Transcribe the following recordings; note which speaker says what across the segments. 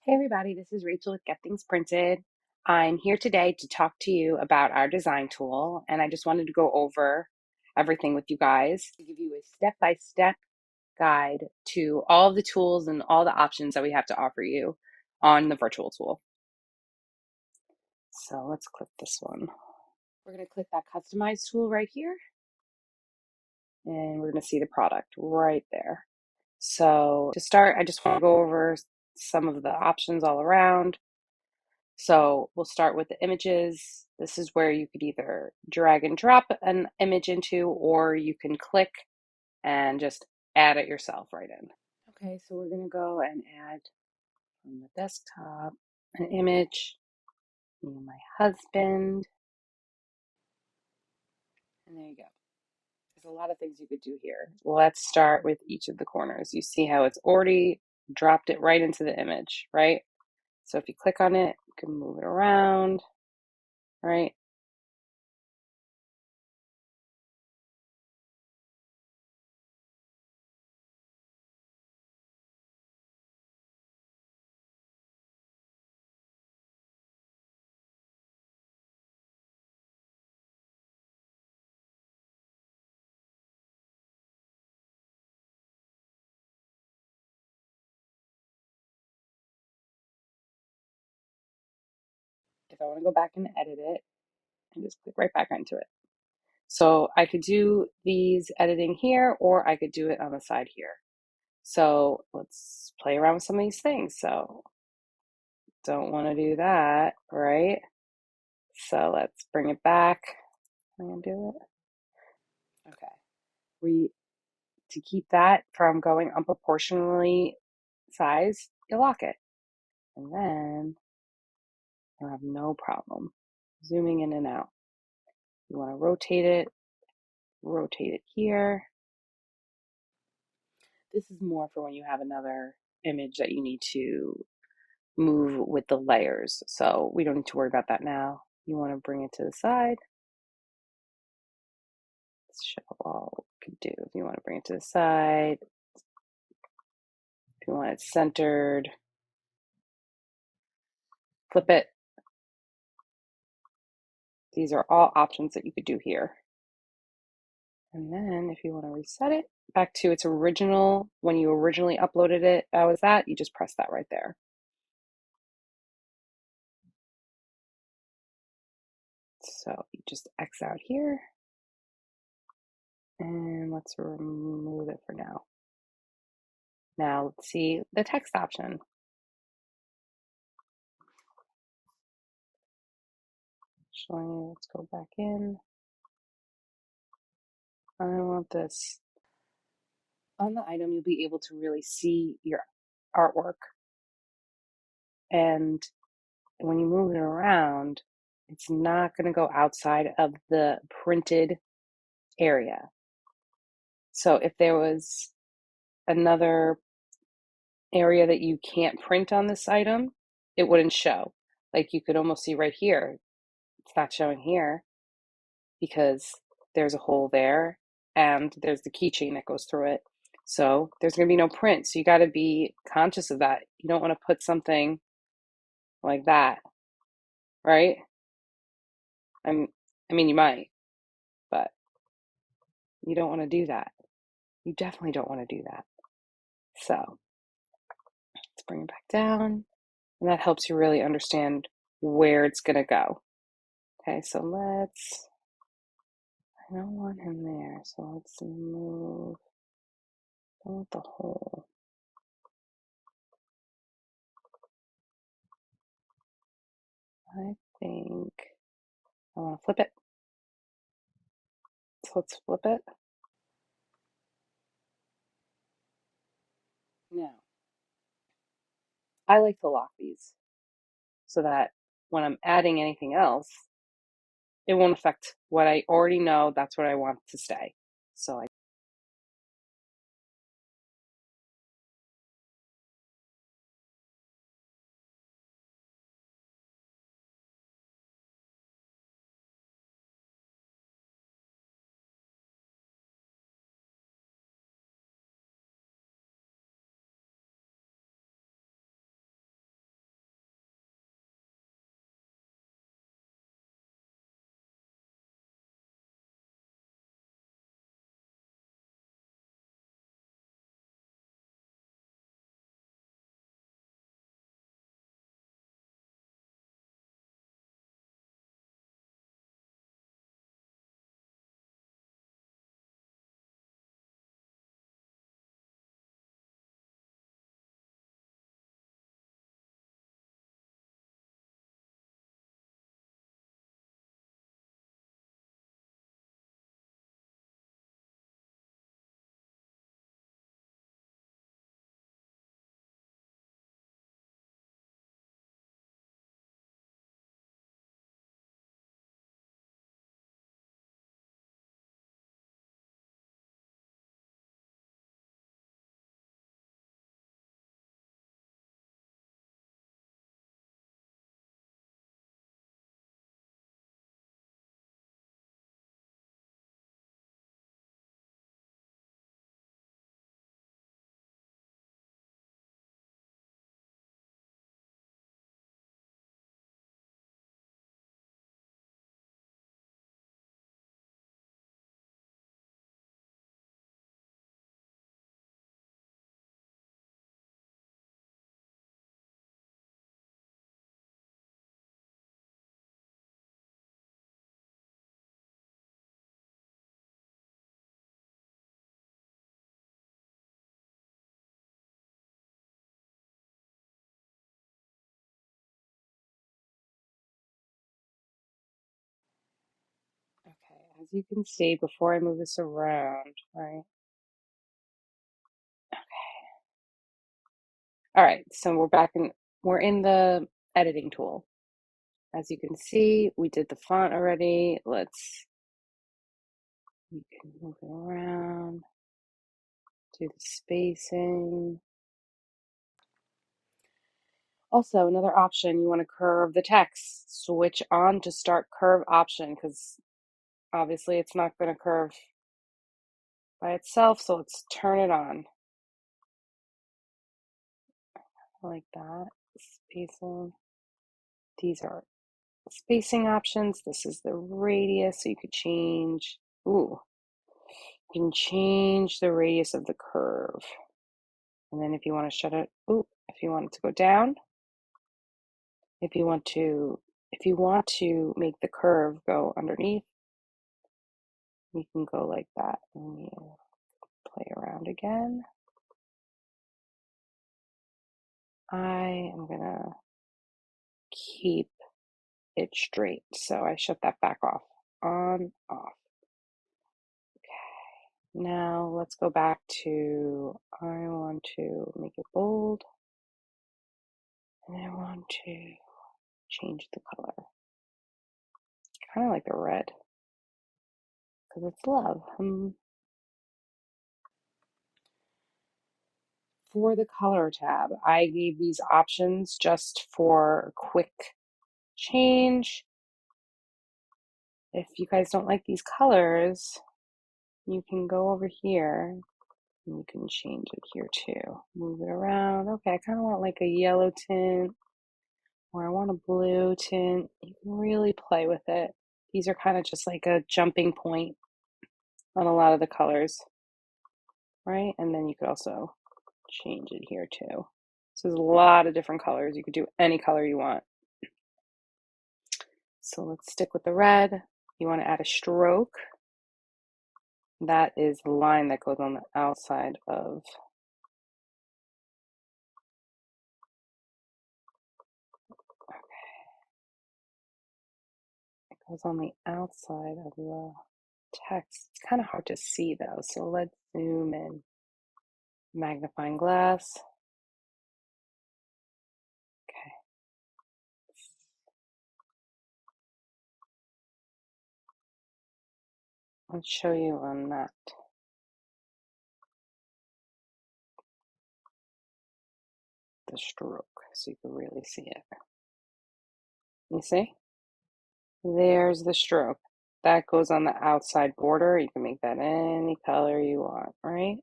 Speaker 1: Hey everybody, this is Rachel with Get Things Printed. I'm here today to talk to you about our design tool, and I just wanted to go over everything with you guys to give you a step-by-step guide to all of the tools and all the options that we have to offer you on the virtual tool. So let's click this one. We're going to click that customize tool right here, and we're going to see the product right there. So to start, I just want to go over some of the options all around. So we'll start with the images. This is where you could either drag and drop an image into, or you can click and just add it yourself right in. Okay, so we're gonna go and add from the desktop an image, me and my husband, and there you go. There's a lot of things you could do here. Let's start with each of the corners. You see how it's already dropped it right into the image, right? So if you click on it, you can move it around, right? If I want to go back and edit it, and just click right back into it. So I could do these editing here, or I could do it on the side here. So let's play around with some of these things. So don't want to do that, right? So let's bring it back. I'm gonna do it. Okay. To keep that from going unproportionally size, you lock it. And then you'll have no problem zooming in and out. You want to rotate it here. This is more for when you have another image that you need to move with the layers. So we don't need to worry about that now. You want to bring it to the side. Let's show all we can do. If you want to bring it to the side, if you want it centered, flip it. These are all options that you could do here. And then if you want to reset it back to its original, when you originally uploaded it, that was that, you just press that right there. So you just X out here, and let's remove it for now. Now let's see the text option. Showing you, let's go back in. I want this. On the item, you'll be able to really see your artwork. And when you move it around, it's not going to go outside of the printed area. So if there was another area that you can't print on this item, it wouldn't show. Like you could almost see right here, it's not showing here because there's a hole there and there's the keychain that goes through it. So there's going to be no print. So you got to be conscious of that. You don't want to put something like that, right? I mean, you might, but you don't want to do that. You definitely don't want to do that. So let's bring it back down. And that helps you really understand where it's going to go. Okay, so I don't want him there. So let's move, I want the hole. I think I want to flip it. So let's flip it. Now, I like to lock these so that when I'm adding anything else, it won't affect what I already know. That's what I want to stay. So I as you can see, before I move this around, right? All right, so we're in the editing tool. As you can see, we did the font already. You can move it around, do the spacing. Also, another option, you want to curve the text. Switch on to start curve option because obviously it's not going to curve by itself, so let's turn it on. Like that. Spacing. These are spacing options. This is the radius, so you could change. Ooh, you can change the radius of the curve. And then if you want to shut it, if you want it to go down, if you want to make the curve go underneath, you can go like that and you play around again. I am gonna keep it straight, so I shut that back off. On, off. Okay, now let's go back to, I want to make it bold, and I want to change the color. Kind of like the red, because it's love. For the color tab, I gave these options just for quick change. If you guys don't like these colors, you can go over here and you can change it here too. Move it around. Okay, I kind of want like a yellow tint or I want a blue tint. You can really play with it. These are kind of just like a jumping point on a lot of the colors, right? And then you could also change it here too. So there's a lot of different colors. You could do any color you want. So let's stick with the red. You want to add a stroke. That is the line that goes on the outside of. It goes on the outside of the text. It's kind of hard to see though, so let's zoom in. Magnifying glass. Okay. Let's show you on that. The stroke, so you can really see it. You see? There's the stroke. That goes on the outside border. You can make that any color you want, right?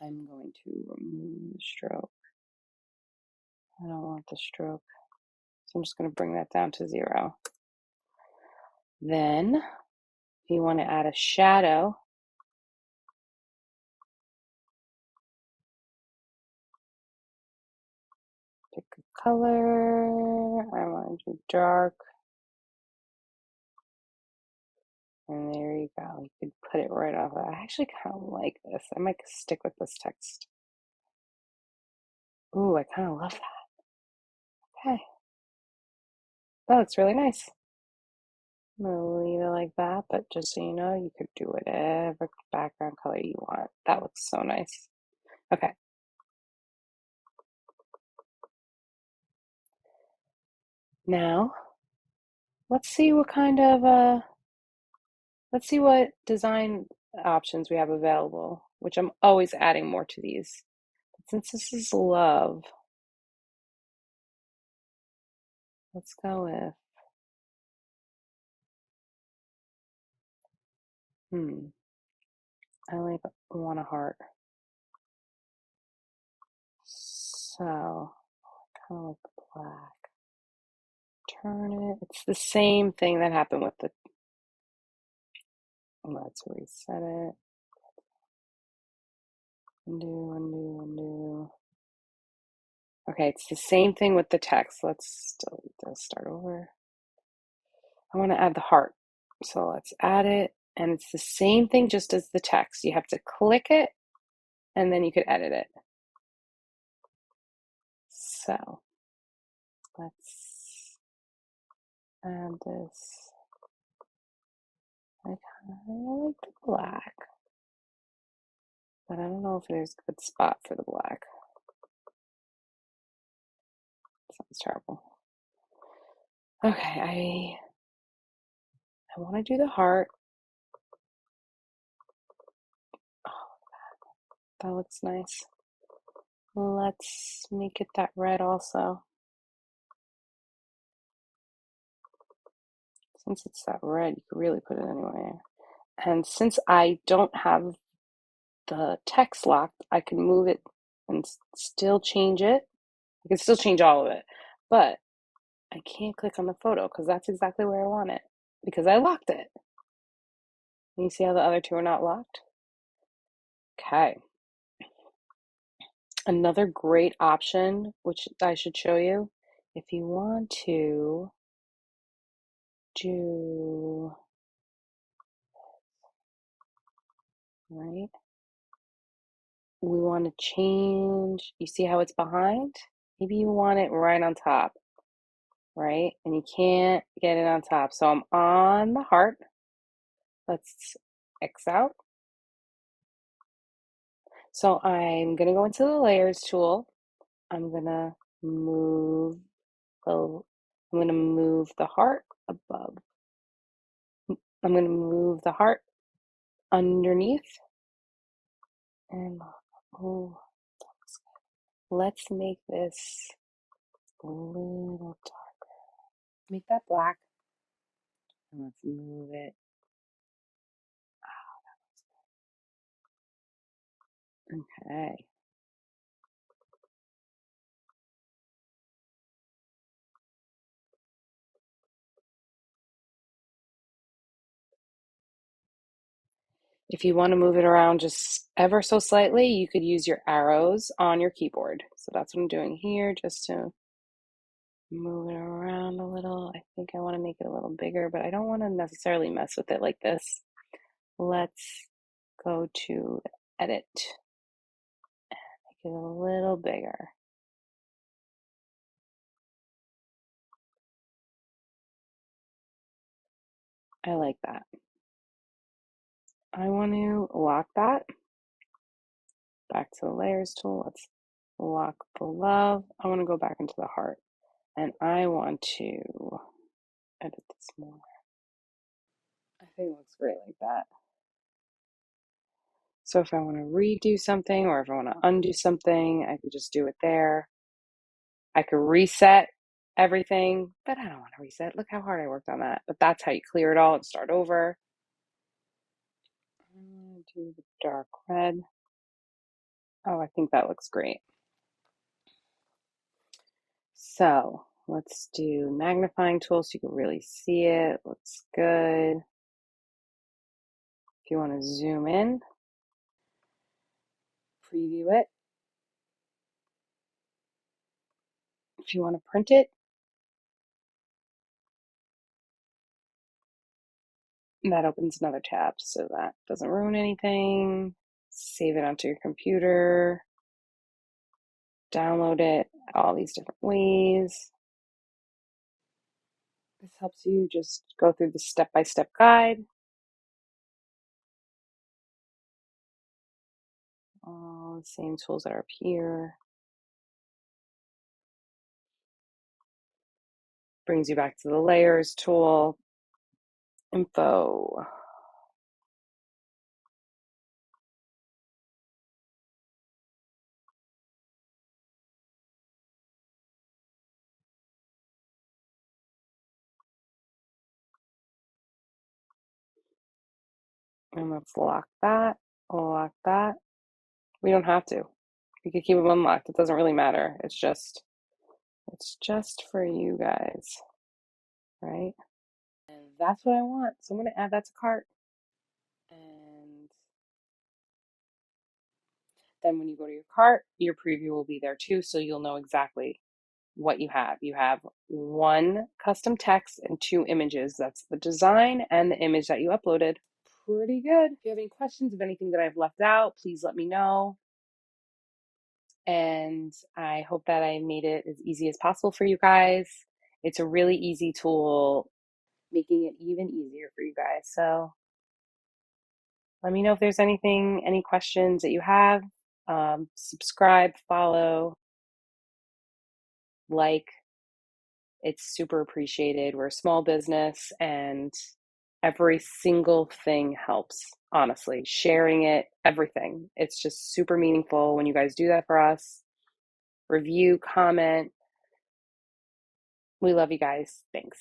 Speaker 1: I'm going to remove the stroke. I don't want the stroke. So I'm just going to bring that down to 0. Then, if you want to add a shadow, pick a color. I want to do dark. And there you go. You could put it right off. I actually kind of like this. I might stick with this text. Ooh, I kind of love that. Okay. That looks really nice. I'm gonna leave it like that, but just so you know, you could do whatever background color you want. That looks so nice. Okay. Now, let's see what kind of let's see what design options we have available, which I'm always adding more to these. But since this is love, let's go with, I want a heart. So, kind of like the black. Turn it. It's the same thing that happened with the, let's reset it. Undo, undo, undo. Okay, it's the same thing with the text. Let's start over. I want to add the heart. So let's add it. And it's the same thing just as the text. You have to click it and then you could edit it. So let's add this I kind of like the black, but I don't know if there's a good spot for the black. Sounds terrible. Okay, I want to do the heart. Oh, that looks nice. Let's make it that red also. Since it's that red, you could really put it anywhere. And since I don't have the text locked, I can move it and still change it. I can still change all of it, but I can't click on the photo because that's exactly where I want it because I locked it. And you see how the other two are not locked? Okay. Another great option, which I should show you, if you want to do, right? We want to change, you see how it's behind? Maybe you want it right on top, right? And you can't get it on top. So I'm on the heart. Let's X out. So I'm going to go into the layers tool. I'm going to move I'm going to move the heart above. I'm going to move the heart underneath. And oh, let's make this a little darker. Make that black. And let's move it. Okay. If you want to move it around just ever so slightly, you could use your arrows on your keyboard. So that's what I'm doing here, just to move it around a little. I think I want to make it a little bigger, but I don't want to necessarily mess with it like this. Let's go to edit, make it a little bigger. I like that. I want to lock that. Back to the layers tool. Let's lock the love. I want to go back into the heart. And I want to edit this more. I think it looks great like that. So if I want to redo something or if I want to undo something, I could just do it there. I could reset everything, but I don't want to reset. Look how hard I worked on that. But that's how you clear it all and start over. I'm going to do the dark red. Oh, I think that looks great. So let's do magnifying tool so you can really see it. Looks good. If you want to zoom in, preview it. If you want to print it, that opens another tab so that doesn't ruin anything. Save it onto your computer, download it all these different ways. This helps you just go through the step-by-step guide. All the same tools that are up here. Brings you back to the layers tool, info. And let's lock that, lock that. We don't have to. We could keep them unlocked. It doesn't really matter. It's just for you guys, right? And that's what I want. So I'm going to add that to cart. And then when you go to your cart, your preview will be there too. So you'll know exactly what you have. You have one custom text and two images. That's the design and the image that you uploaded. Pretty good. If you have any questions of anything that I've left out, please let me know. And I hope that I made it as easy as possible for you guys. It's a really easy tool, making it even easier for you guys. So Let me know if there's any questions that you have. Subscribe, follow, like. It's super appreciated. We're a small business and every single thing helps, honestly. Sharing it, everything. It's just super meaningful when you guys do that for us. Review, comment. We love you guys. Thanks.